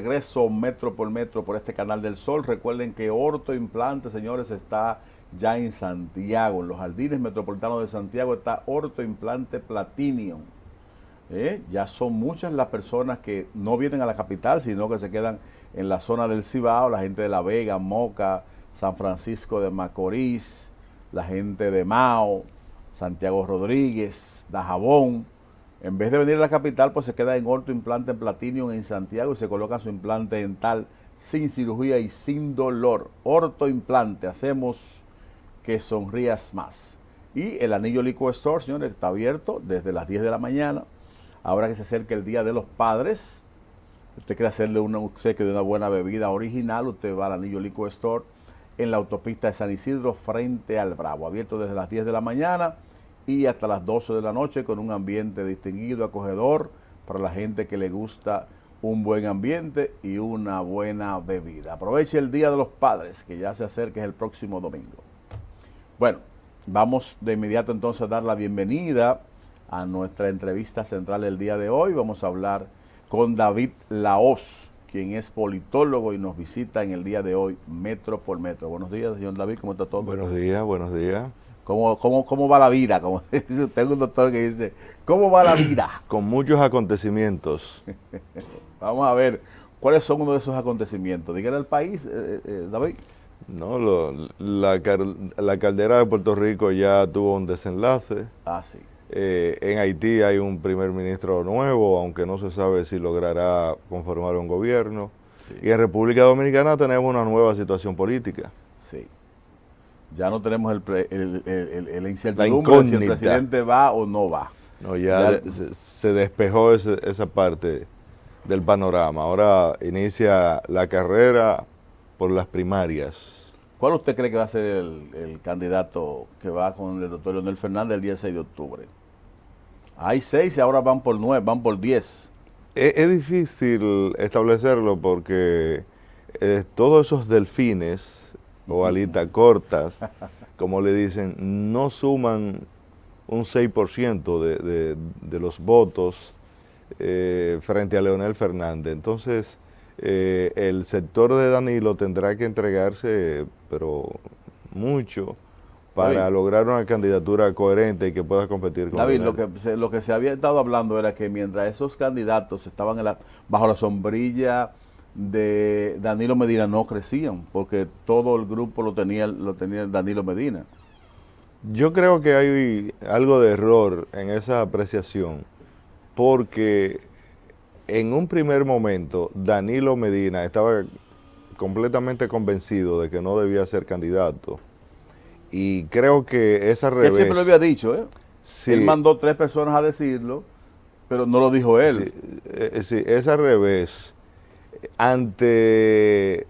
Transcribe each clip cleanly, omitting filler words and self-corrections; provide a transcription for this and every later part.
Regreso metro por metro por este canal del Sol. Recuerden que Orto Implante, señores, está ya en Santiago. En los jardines metropolitanos de Santiago está Orto Implante Platinum. Ya son muchas las personas que no vienen a la capital, sino que se quedan en la zona del Cibao, la gente de La Vega, Moca, San Francisco de Macorís, la gente de Mao, Santiago Rodríguez, Dajabón. En vez de venir a la capital, pues se queda en Orto Implante Platinum en Santiago y se coloca su implante dental sin cirugía y sin dolor. Orto Implante, hacemos que sonrías más. Y el Anillo Liquor Store, señores, está abierto desde las 10 de la mañana. Ahora que se acerca el Día de los Padres, usted quiere hacerle un obsequio de una buena bebida original, usted va al Anillo Liquor Store en la autopista de San Isidro frente al Bravo. Abierto desde las 10 de la mañana y hasta las 12 de la noche con un ambiente distinguido, acogedor, para la gente que le gusta un buen ambiente y una buena bebida. Aproveche el Día de los Padres, que ya se acerca, es el próximo domingo. Bueno, vamos de inmediato entonces a dar la bienvenida a nuestra entrevista central del día de hoy. Vamos a hablar con David Lahoz, quien es politólogo y nos visita en el día de hoy, metro por metro. Buenos días, señor David, ¿cómo está todo? Buenos días, buenos días. ¿Cómo va la vida? Como dice usted, un doctor que dice, ¿cómo va la vida? Con muchos acontecimientos. Vamos a ver, ¿cuáles son uno de esos acontecimientos? Dígale al país, David. No, la caldera de Puerto Rico ya tuvo un desenlace. Ah, sí. En Haití hay un primer ministro nuevo, aunque no se sabe si logrará conformar un gobierno. Sí. Y en República Dominicana tenemos una nueva situación política. Sí. Ya no tenemos la incertidumbre de si el presidente va o no va. No, ya se despejó esa parte del panorama. Ahora inicia la carrera por las primarias. ¿Cuál usted cree que va a ser el candidato que va con el doctor Leonel Fernández el día 6 de octubre? Hay 6 y ahora van por 9, van por 10. Es difícil establecerlo porque todos esos delfines o alitas cortas, como le dicen, no suman un 6% de los votos frente a Leonel Fernández. Entonces, el sector de Danilo tendrá que entregarse, pero mucho, para lograr una candidatura coherente y que pueda competir con David, Leonel. lo que se había estado hablando era que mientras esos candidatos estaban bajo la sombrilla de Danilo Medina, no crecían, porque todo el grupo lo tenía Danilo Medina. Yo creo que hay algo de error en esa apreciación, porque en un primer momento Danilo Medina estaba completamente convencido de que no debía ser candidato, y creo que esa revés... Él siempre lo había dicho, ¿eh? Sí, él mandó 3 personas a decirlo, pero no lo dijo él. Sí, esa revés, ante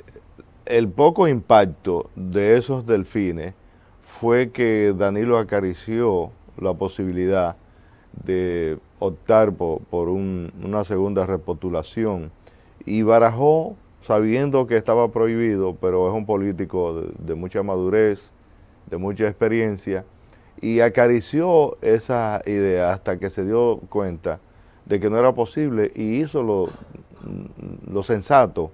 el poco impacto de esos delfines, fue que Danilo acarició la posibilidad de optar por una segunda repostulación y barajó, sabiendo que estaba prohibido, pero es un político de mucha madurez, de mucha experiencia, y acarició esa idea hasta que se dio cuenta de que no era posible y hizo lo sensato,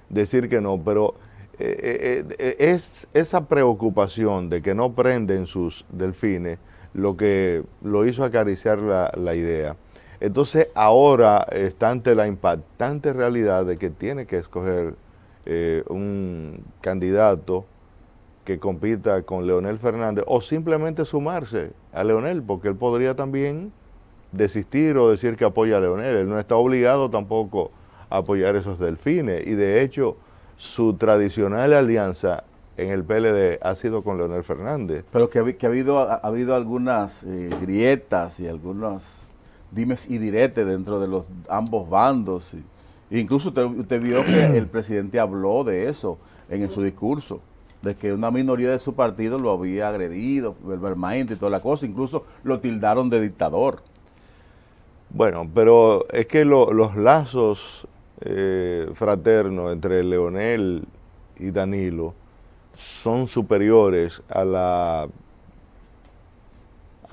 decir que no, pero es esa preocupación de que no prenden sus delfines lo que lo hizo acariciar la idea. Entonces ahora está ante la impactante realidad de que tiene que escoger un candidato que compita con Leonel Fernández o simplemente sumarse a Leonel, porque él podría también desistir o decir que apoya a Leonel. Él no está obligado tampoco a apoyar esos delfines y de hecho su tradicional alianza en el PLD ha sido con Leonel Fernández. Pero que ha habido algunas grietas y algunos dimes y diretes dentro de ambos bandos Incluso usted vio que el presidente habló de eso en su discurso, de que una minoría de su partido lo había agredido verbalmente y toda la cosa, incluso lo tildaron de dictador. Bueno, pero es que los lazos fraternos entre Leonel y Danilo son superiores a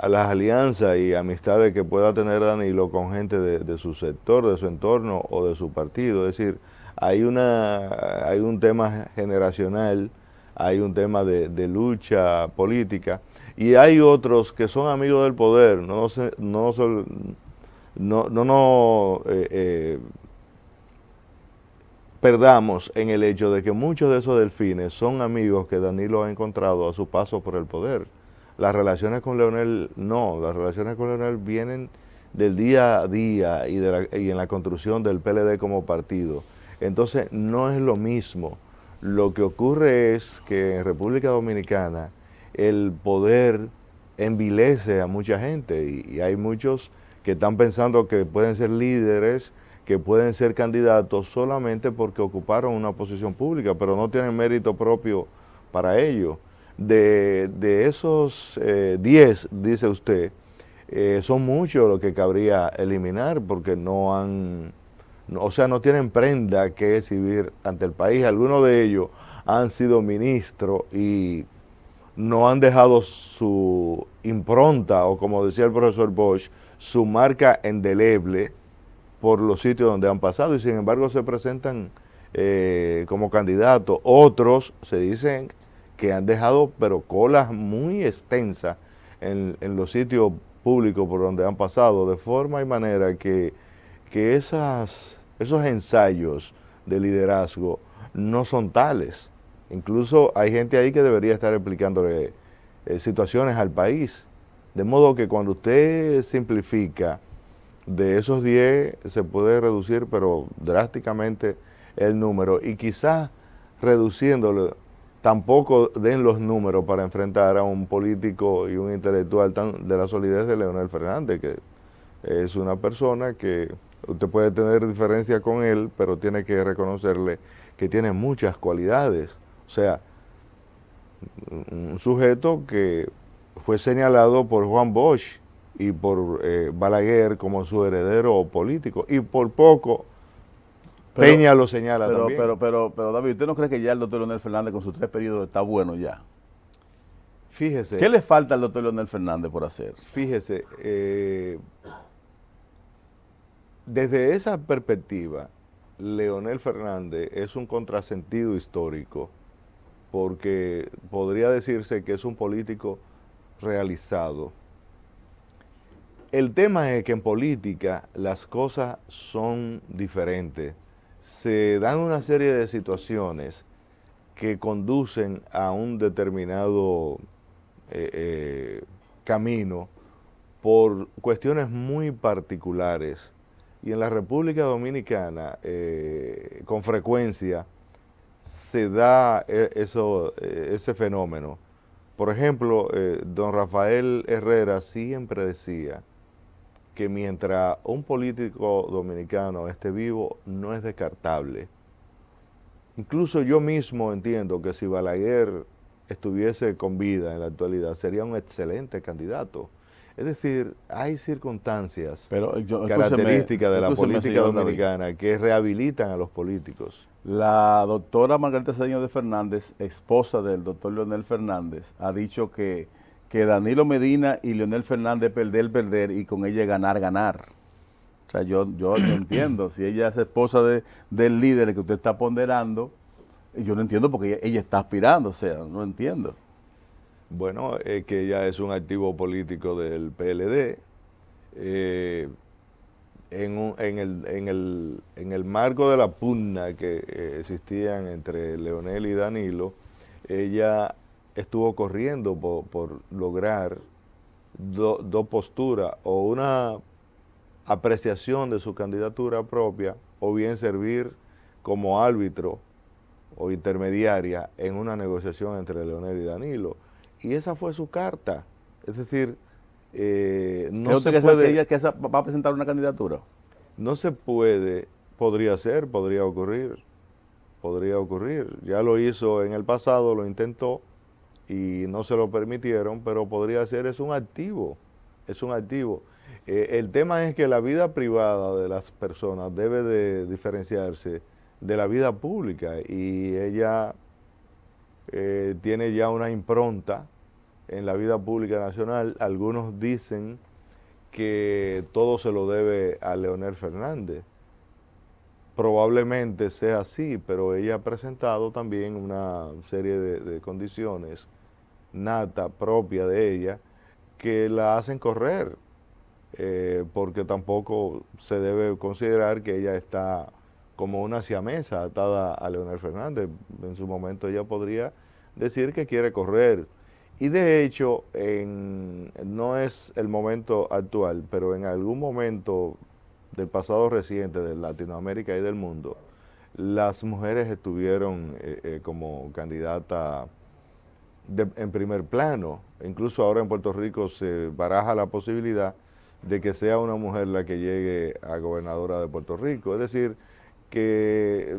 las alianzas y amistades que pueda tener Danilo con gente de su sector, de su entorno o de su partido. Es decir, hay un tema generacional, hay un tema de lucha política y hay otros que son amigos del poder. No perdamos en el hecho de que muchos de esos delfines son amigos que Danilo ha encontrado a su paso por el poder. Las relaciones con Leonel no, las relaciones con Leonel vienen del día a día y en la construcción del PLD como partido. Entonces no es lo mismo. Lo que ocurre es que en República Dominicana el poder envilece a mucha gente y hay muchos que están pensando que pueden ser líderes, que pueden ser candidatos solamente porque ocuparon una posición pública, pero no tienen mérito propio para ello. De esos 10, dice usted, son muchos los que cabría eliminar porque no tienen prenda que exhibir ante el país. Algunos de ellos han sido ministros y no han dejado su impronta, o como decía el profesor Bosch, su marca indeleble por los sitios donde han pasado y sin embargo se presentan como candidatos. Otros se dicen que han dejado pero colas muy extensas en los sitios públicos por donde han pasado, de forma y manera que esos ensayos de liderazgo no son tales. Incluso hay gente ahí que debería estar explicándole situaciones al país. De modo que cuando usted simplifica, de esos 10 se puede reducir, pero drásticamente, el número. Y quizás reduciéndolo, tampoco den los números para enfrentar a un político y un intelectual de la solidez de Leonel Fernández, que es una persona que usted puede tener diferencia con él, pero tiene que reconocerle que tiene muchas cualidades. O sea, un sujeto que fue señalado por Juan Bosch y por Balaguer como su heredero político, y por poco Peña lo señala también. Pero David, ¿usted no cree que ya el doctor Leonel Fernández con sus 3 periodos está bueno ya? Fíjese. ¿Qué le falta al doctor Leonel Fernández por hacer? Fíjese, desde esa perspectiva, Leonel Fernández es un contrasentido histórico, porque podría decirse que es un político realizado. El tema es que en política las cosas son diferentes. Se dan una serie de situaciones que conducen a un determinado camino por cuestiones muy particulares. Y en la República Dominicana, con frecuencia, se da ese fenómeno. Por ejemplo, don Rafael Herrera siempre decía que mientras un político dominicano esté vivo, no es descartable. Incluso yo mismo entiendo que si Balaguer estuviese con vida en la actualidad, sería un excelente candidato. Es decir, hay circunstancias características de la política dominicana que rehabilitan a los políticos. La doctora Margarita Cedeño de Fernández, esposa del doctor Leonel Fernández, ha dicho que Danilo Medina y Leonel Fernández perder y con ella ganar. O sea, yo no entiendo. Si ella es esposa del líder que usted está ponderando, yo no entiendo porque ella está aspirando, o sea, no entiendo. Bueno, es que ella es un activo político del PLD. En el marco de la pugna que existían entre Leonel y Danilo, ella estuvo corriendo por lograr dos posturas, o una apreciación de su candidatura propia, o bien servir como árbitro o intermediaria en una negociación entre Leonel y Danilo. Y esa fue su carta. Es decir, no se puede... ¿Que ella va a presentar una candidatura? No se puede, Podría ser, podría ocurrir, podría ocurrir. Ya lo hizo en el pasado, lo intentó y no se lo permitieron, pero podría ser, es un activo, es un activo. El tema es que la vida privada de las personas debe de diferenciarse de la vida pública y ella tiene ya una impronta en la vida pública nacional. Algunos dicen que todo se lo debe a Leonel Fernández. Probablemente sea así, pero ella ha presentado también una serie de condiciones nata propia de ella que la hacen correr, porque tampoco se debe considerar que ella está como una siamesa atada a Leonel Fernández. En su momento ella podría decir que quiere correr. Y de hecho, no es el momento actual, pero en algún momento del pasado reciente de Latinoamérica y del mundo, las mujeres estuvieron como candidata en primer plano. Incluso ahora en Puerto Rico se baraja la posibilidad de que sea una mujer la que llegue a gobernadora de Puerto Rico. Es decir, que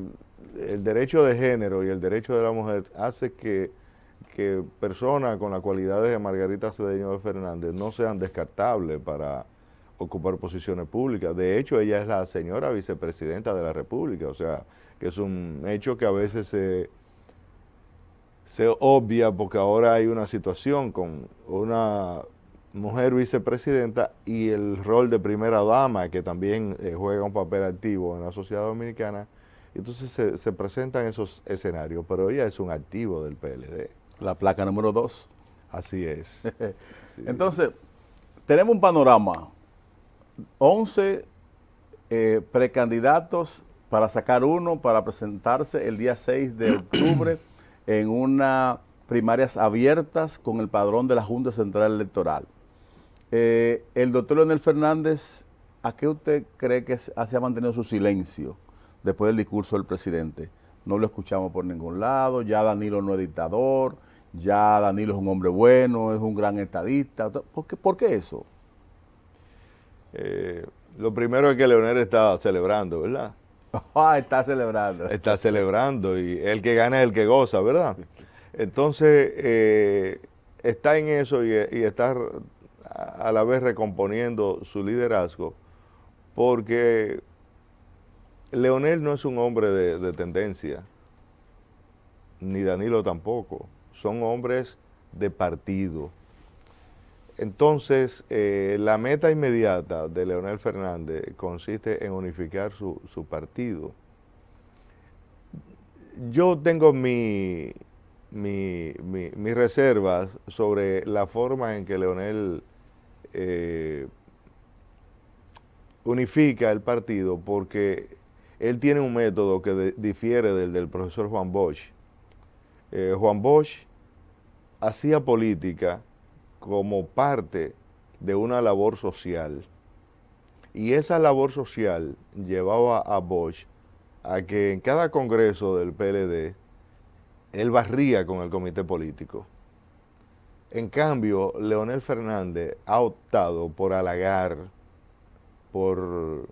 el derecho de género y el derecho de la mujer hace que personas con las cualidades de Margarita Cedeño de Fernández no sean descartables para ocupar posiciones públicas. De hecho, ella es la señora vicepresidenta de la República, o sea, que es un hecho que a veces se obvia porque ahora hay una situación con una mujer vicepresidenta y el rol de primera dama, que también juega un papel activo en la sociedad dominicana. Entonces se presentan esos escenarios, pero ella es un activo del PLD. La placa número 2. Así es. Sí. Entonces, tenemos un panorama. 11 precandidatos para sacar uno para presentarse el día 6 de octubre en unas primarias abiertas con el padrón de la Junta Central Electoral. El doctor Leonel Fernández, ¿a qué usted cree que se ha mantenido su silencio después del discurso del presidente? No lo escuchamos por ningún lado, ya Danilo no es dictador, ya Danilo es un hombre bueno, es un gran estadista. ¿Por qué eso? Lo primero es que Leonel está celebrando, ¿verdad? Está celebrando. Está celebrando y el que gana es el que goza, ¿verdad? Entonces, está en eso y está a la vez recomponiendo su liderazgo, porque Leonel no es un hombre de tendencia, ni Danilo tampoco, son hombres de partido. Entonces, la meta inmediata de Leonel Fernández consiste en unificar su partido. Yo tengo mis reservas sobre la forma en que Leonel unifica el partido, porque él tiene un método que difiere del profesor Juan Bosch. Juan Bosch hacía política como parte de una labor social, y esa labor social llevaba a Bosch a que en cada congreso del PLD él barría con el comité político. En cambio, Leonel Fernández ha optado por halagar, por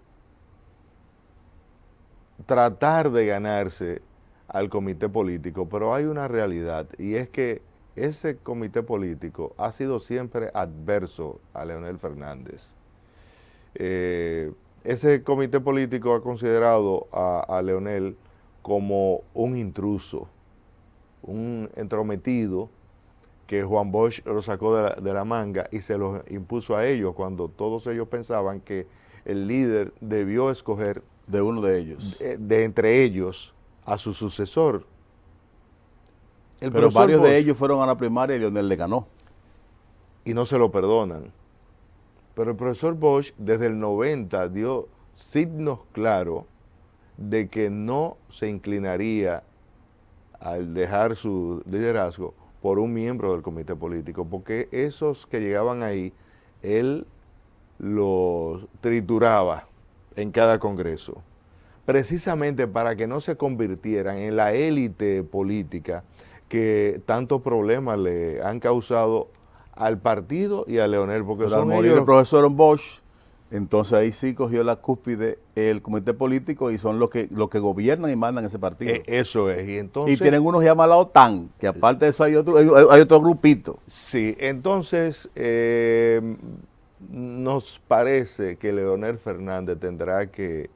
tratar de ganarse al comité político, pero hay una realidad, y es que ese comité político ha sido siempre adverso a Leonel Fernández. Ese comité político ha considerado a Leonel como un intruso, un entrometido que Juan Bosch lo sacó de la manga y se lo impuso a ellos, cuando todos ellos pensaban que el líder debió escoger de uno de ellos, de entre ellos, a su sucesor. Pero varios Bosch de ellos fueron a la primaria y Leonel le ganó. Y no se lo perdonan. Pero el profesor Bosch desde el 90 dio signos claros de que no se inclinaría al dejar su liderazgo por un miembro del comité político, porque esos que llegaban ahí, él los trituraba en cada congreso, precisamente para que no se convirtieran en la élite política que tantos problemas le han causado al partido y a Leonel, porque pero al morir el profesor Bosch, Entonces ahí sí cogió la cúspide el comité político y son los que gobiernan y mandan ese partido. Eso es. Y Y entonces, tienen unos llamados la OTAN, que aparte de eso hay otro grupito. sí, entonces nos parece que Leonel Fernández tendrá que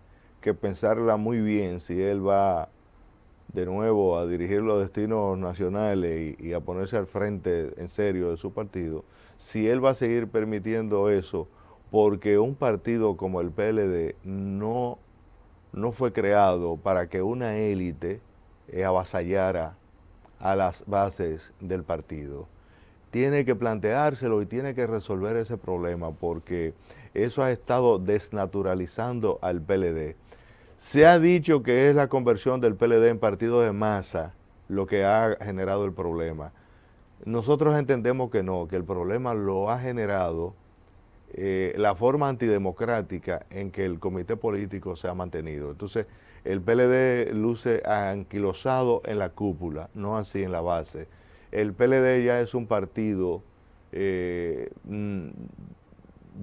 pensarla muy bien si él va de nuevo a dirigir los destinos nacionales y a ponerse al frente en serio de su partido, si él va a seguir permitiendo eso, porque un partido como el PLD no fue creado para que una élite avasallara a las bases del partido. Tiene que planteárselo y tiene que resolver ese problema porque eso ha estado desnaturalizando al PLD. Se ha dicho que es la conversión del PLD en partido de masa lo que ha generado el problema. Nosotros entendemos que no, que el problema lo ha generado la forma antidemocrática en que el comité político se ha mantenido. Entonces, el PLD luce anquilosado en la cúpula, no así en la base. El PLD ya es un partido de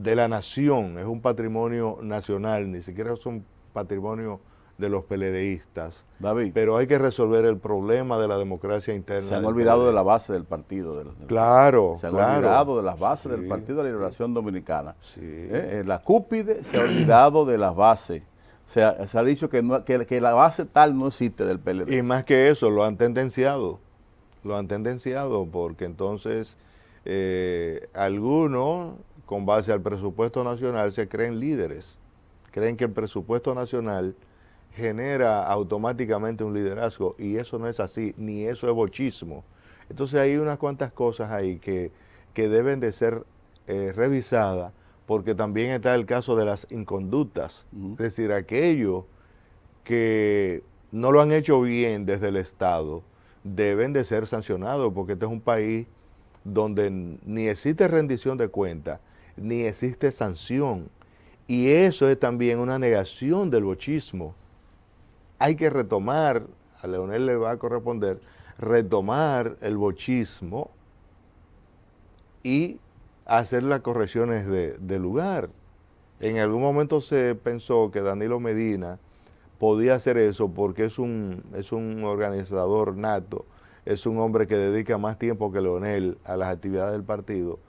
la nación, es un patrimonio nacional, ni siquiera es un patrimonio de los PLDistas. David, Pero hay que resolver el problema de la democracia interna. se han del olvidado PLD. de la base del partido. Claro, Se han claro. olvidado de las bases del Sí, Partido de la Liberación Dominicana. sí. La cúpide se ha olvidado de las bases. Se ha dicho que la base tal no existe del PLD. Y más que eso, lo han tendenciado porque entonces algunos, con base al presupuesto nacional, se creen líderes, creen que el presupuesto nacional genera automáticamente un liderazgo y eso no es así, ni eso es bochismo. Entonces hay unas cuantas cosas ahí que deben de ser revisadas porque también está el caso de las inconductas, es decir, aquellos que no lo han hecho bien desde el Estado deben de ser sancionados porque este es un país donde ni existe rendición de cuentas, ni existe sanción. Y eso es también una negación del bochismo. Hay que retomar, a Leonel le va a corresponder, retomar el bochismo y hacer las correcciones de lugar. En algún momento se pensó que Danilo Medina podía hacer eso porque es un organizador nato, es un hombre que dedica más tiempo que Leonel a las actividades del partido,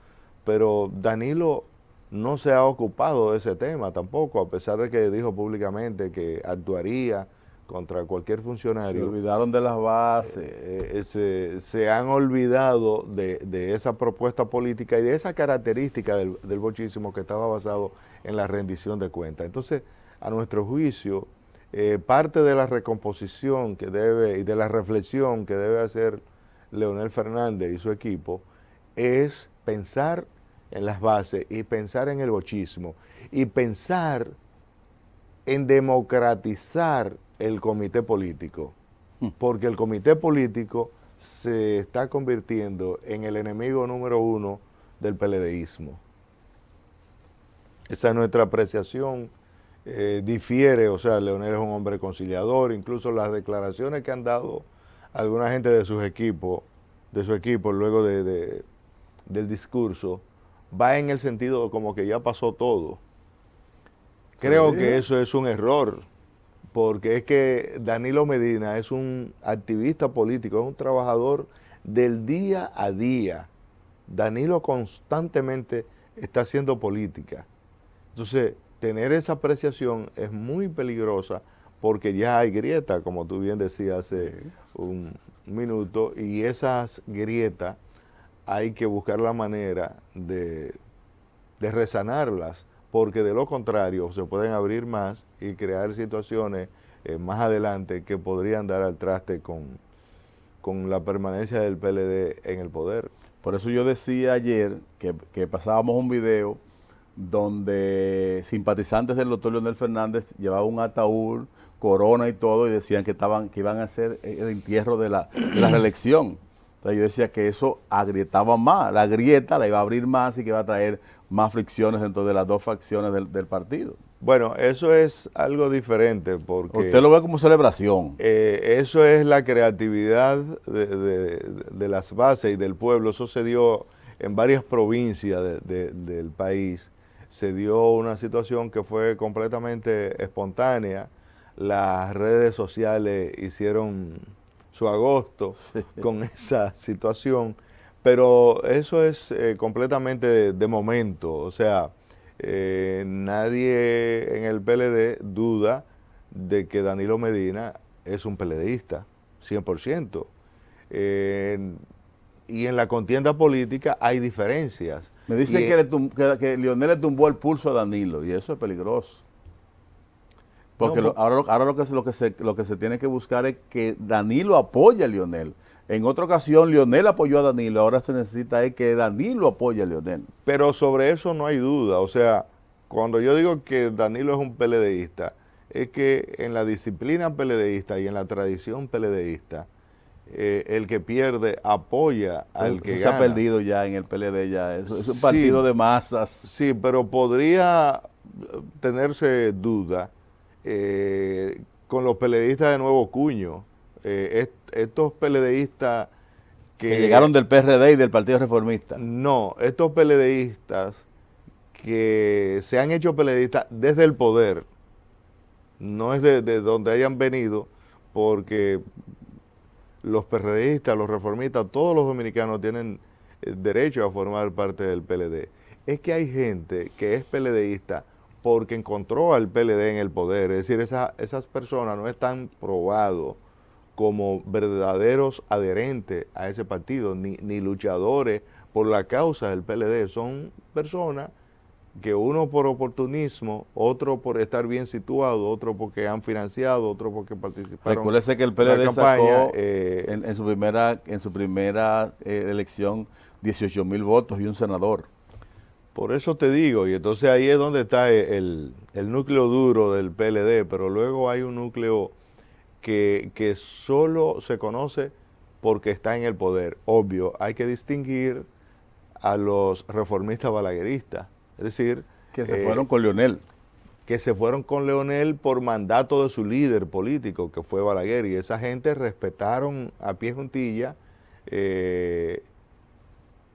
pero Danilo no se ha ocupado de ese tema tampoco, a pesar de que dijo públicamente que actuaría contra cualquier funcionario. Se olvidaron de las bases. Se han olvidado de esa propuesta política y de esa característica del bochismo que estaba basado en la rendición de cuentas. Entonces, a nuestro juicio, parte de la recomposición que debe y de la reflexión que debe hacer Leonel Fernández y su equipo es pensar en las bases y pensar en el bochismo y pensar en democratizar el comité político, porque el comité político se está convirtiendo en el enemigo número uno del PLDismo. Esa es nuestra apreciación. Difiere, o sea, Leonel es un hombre conciliador, incluso las declaraciones que han dado alguna gente de su equipo luego del discurso, va en el sentido como que ya pasó todo. Creo que eso es un error, porque es que Danilo Medina es un activista político, es un trabajador del día a día. Danilo constantemente está haciendo política. Entonces, tener esa apreciación es muy peligrosa porque ya hay grieta, como tú bien decías hace un minuto, y esas grietas hay que buscar la manera de resanarlas, porque de lo contrario se pueden abrir más y crear situaciones más adelante que podrían dar al traste con la permanencia del PLD en el poder. Por eso yo decía ayer que pasábamos un video donde simpatizantes del doctor Leonel Fernández llevaban un ataúd, corona y todo, y decían que iban a hacer el entierro de la reelección. Entonces yo decía que eso agrietaba más, la grieta la iba a abrir más y que iba a traer más fricciones dentro de las dos facciones del partido. Bueno, eso es algo diferente porque... Usted lo ve como celebración. Eso es la creatividad de las bases y del pueblo. Eso se dio en varias provincias del país. se dio una situación que fue completamente espontánea. Las redes sociales hicieron su agosto con esa situación, pero eso es completamente de momento. O sea, nadie en el PLD duda de que Danilo Medina es un PLDista, 100%. Y en la contienda política hay diferencias. Me dicen Y, que Leonel le tumbó el pulso a Danilo y eso es peligroso. Porque no, ahora lo que se tiene que buscar es que Danilo apoye a Leonel. En otra ocasión Leonel apoyó a Danilo, ahora se necesita es que Danilo apoye a Leonel. pero sobre eso no hay duda. O sea, cuando yo digo que Danilo es un PLDista, es que en la disciplina PLDista y en la tradición PLDista, el que pierde apoya al que Eso se ha gana. perdido ya en el PLD, ya. Eso es un Sí, partido de masas. sí, pero podría tenerse duda con los PLDistas de nuevo cuño. Estos PLDistas Que llegaron del PRD y del Partido Reformista. No, estos PLDistas que se han hecho PLDistas desde el poder, no es de donde hayan venido, porque los PRDistas, los reformistas, todos los dominicanos tienen derecho a formar parte del PLD. Es que hay gente que es PLDista porque encontró al PLD en el poder, es decir, esas personas no están probados como verdaderos adherentes a ese partido, ni luchadores por la causa del PLD, son personas que uno por oportunismo, otro por estar bien situado, otro porque han financiado, otro porque participaron. Recuérdese que el en la PLD campaña, sacó en su primera elección 18,000 votos y un senador. por eso te digo, y entonces ahí es donde está el núcleo duro del PLD, pero luego hay un núcleo que solo se conoce porque está en el poder. Obvio, hay que distinguir a los reformistas balagueristas, es decir, Que se fueron con Leonel. que se fueron con Leonel por mandato de su líder político, que fue Balaguer, y esa gente respetaron a pie juntilla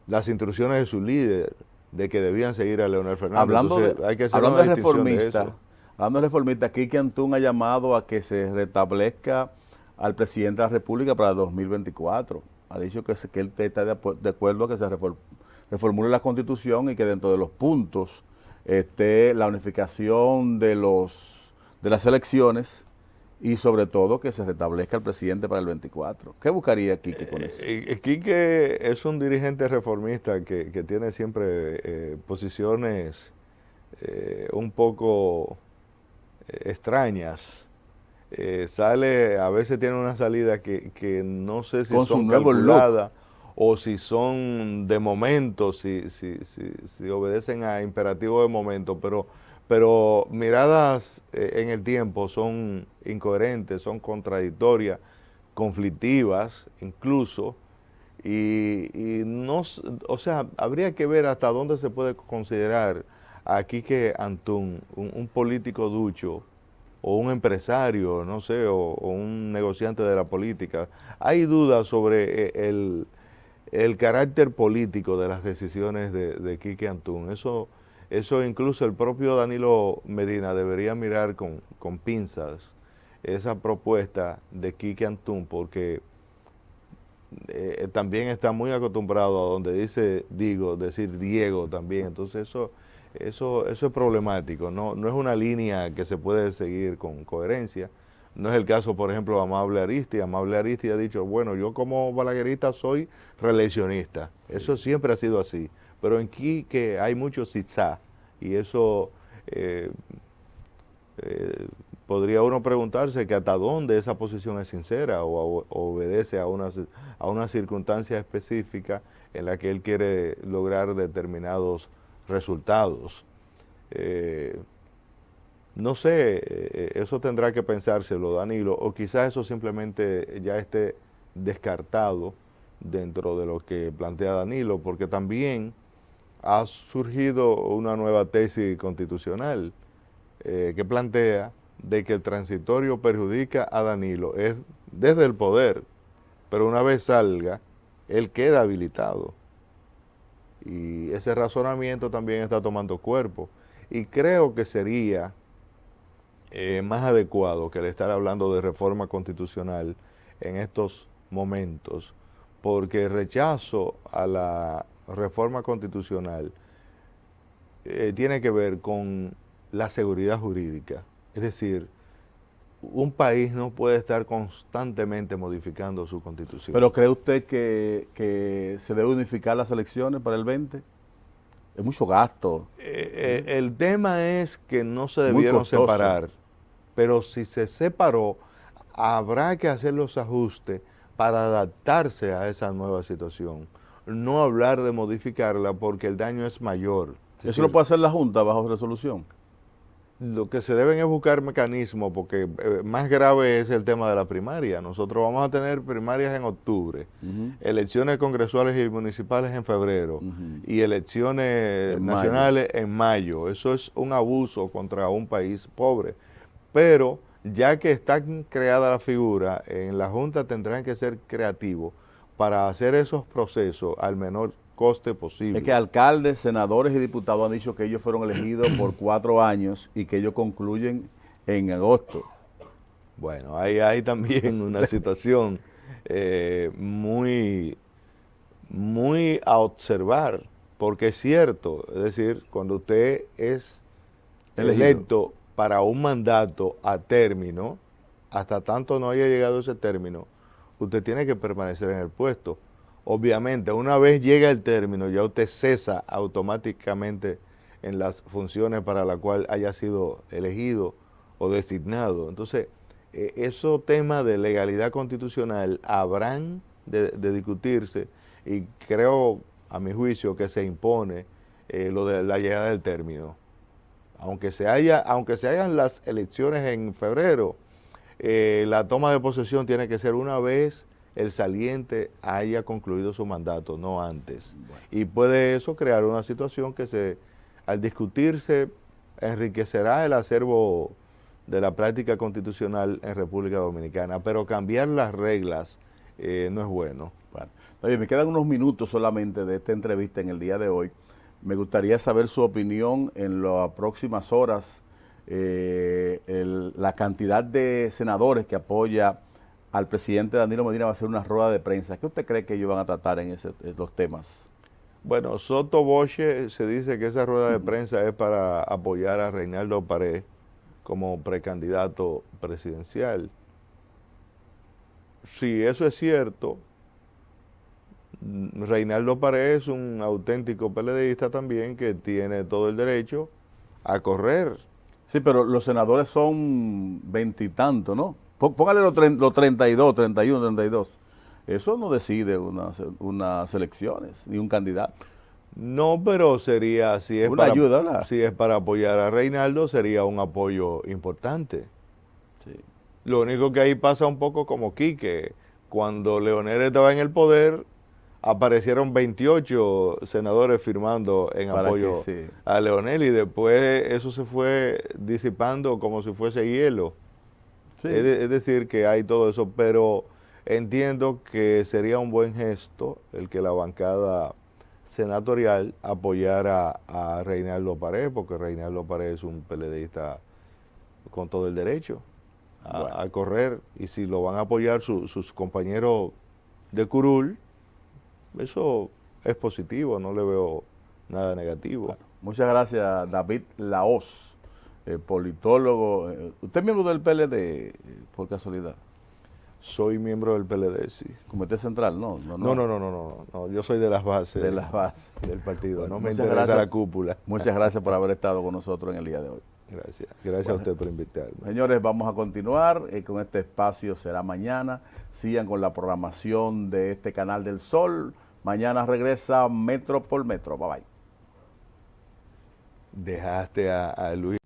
las instrucciones de su líder, de que debían seguir a Leonel Fernández. Hablando Entonces, hay que hacer hablando una de distinción reformista, hablando de reformista, Quique Antún ha llamado a que se restablezca al presidente de la República para el 2024. Ha dicho que él está de acuerdo a que se reformule la Constitución y que dentro de los puntos esté la unificación de las elecciones y sobre todo que se restablezca el presidente para el 24. ¿Qué buscaría Quique con eso? Quique es un dirigente reformista que tiene siempre posiciones un poco extrañas. A veces tiene una salida que no sé si Con su son nuevo calculadas o si son de momento, si obedecen a imperativos de momento, pero miradas en el tiempo son incoherentes, son contradictorias, conflictivas incluso, y no, o sea, habría que ver hasta dónde se puede considerar a Quique Antún un político ducho, o un empresario, no sé, o un negociante de la política. Hay dudas sobre el carácter político de las decisiones de Quique Antún. Eso incluso el propio Danilo Medina debería mirar con pinzas esa propuesta de Quique Antún, porque también está muy acostumbrado a donde dice decir Diego también. Entonces eso es problemático, no es una línea que se puede seguir con coherencia. No es el caso, por ejemplo, de Amable Aristi. Amable Aristi ha dicho, bueno, yo como balaguerista soy reeleccionista. Eso siempre ha sido así. Pero en Quique hay mucho zigzag y eso podría uno preguntarse que hasta dónde esa posición es sincera o obedece a una circunstancia específica en la que él quiere lograr determinados resultados. No sé, eso tendrá que pensárselo Danilo, o quizás eso simplemente ya esté descartado dentro de lo que plantea Danilo, porque también ha surgido una nueva tesis constitucional que plantea de que el transitorio perjudica a Danilo es desde el poder, pero una vez salga, él queda habilitado. Y ese razonamiento también está tomando cuerpo. Y creo que sería más adecuado que el estar hablando de reforma constitucional en estos momentos, porque el rechazo a la reforma constitucional tiene que ver con la seguridad jurídica. Es decir, un país no puede estar constantemente modificando su constitución. ¿Pero cree usted que se debe unificar las elecciones para el 20? Es mucho gasto. El tema es que no se Muy debieron costoso. separar, pero si se separó, habrá que hacer los ajustes para adaptarse a esa nueva situación. No hablar de modificarla porque el daño es mayor. Es Eso decir, lo puede hacer la Junta bajo resolución. lo que se deben es buscar mecanismos, porque más grave es el tema de la primaria. Nosotros vamos a tener primarias en octubre, elecciones congresuales y municipales en febrero, y elecciones En nacionales en mayo. Eso es un abuso contra un país pobre. Pero ya que está creada la figura, en la Junta tendrán que ser creativos para hacer esos procesos al menor coste posible. Es que alcaldes, senadores y diputados han dicho que ellos fueron elegidos por 4 años y que ellos concluyen en agosto. Bueno, ahí hay también una situación muy a observar, porque es cierto, es decir, cuando usted es electo para un mandato a término, hasta tanto no haya llegado ese término, usted tiene que permanecer en el puesto. Obviamente, una vez llega el término, ya usted cesa automáticamente en las funciones para las cuales haya sido elegido o designado. Entonces, esos temas de legalidad constitucional habrán de discutirse, y creo, a mi juicio, que se impone lo de la llegada del término. Aunque se hagan las elecciones en febrero, la toma de posesión tiene que ser una vez el saliente haya concluido su mandato, no antes. Bueno. Y puede eso crear una situación que al discutirse, enriquecerá el acervo de la práctica constitucional en República Dominicana, pero cambiar las reglas no es bueno. Bueno, oye, me quedan unos minutos solamente de esta entrevista en el día de hoy. Me gustaría saber su opinión en las próximas horas, la cantidad de senadores que apoya al presidente Danilo Medina va a hacer una rueda de prensa. ¿Qué usted cree que ellos van a tratar en los temas? Bueno, Soto Boche se dice que esa rueda de prensa es para apoyar a Reinaldo Pared como precandidato presidencial. Si eso es cierto, Reinaldo Pared es un auténtico PLDista también que tiene todo el derecho a correr. Sí, pero los senadores son 20 y tantos, ¿no? Póngale los 32, 31, 32. Eso no decide unas elecciones, ni un candidato. No, pero sería, si es, una ayuda, ¿verdad? Si es para apoyar a Reinaldo, sería un apoyo importante. Sí. Lo único que ahí pasa un poco como Quique. Cuando Leonel estaba en el poder, aparecieron 28 senadores firmando en apoyo a Leonel, y después eso se fue disipando como si fuese hielo. Sí. Es decir, que hay todo eso, pero entiendo que sería un buen gesto el que la bancada senatorial apoyara a Reinaldo Pared, porque Reinaldo Pared es un PLDista con todo el derecho a correr, y si lo van a apoyar sus compañeros de curul, eso es positivo, no le veo nada negativo. Bueno, muchas gracias, David Lahoz, politólogo. ¿Usted es miembro del PLD, por casualidad? Soy miembro del PLD, sí. Comité Central, ¿no? No, yo soy de las bases. De las bases. Del partido, bueno, no me interesa la cúpula. Muchas gracias por haber estado con nosotros en el día de hoy. Gracias a usted por invitarme. Señores, vamos a continuar con este espacio, será mañana. Sigan con la programación de este canal del Sol. Mañana regresa Metro por Metro. Bye bye. Dejaste a Luis.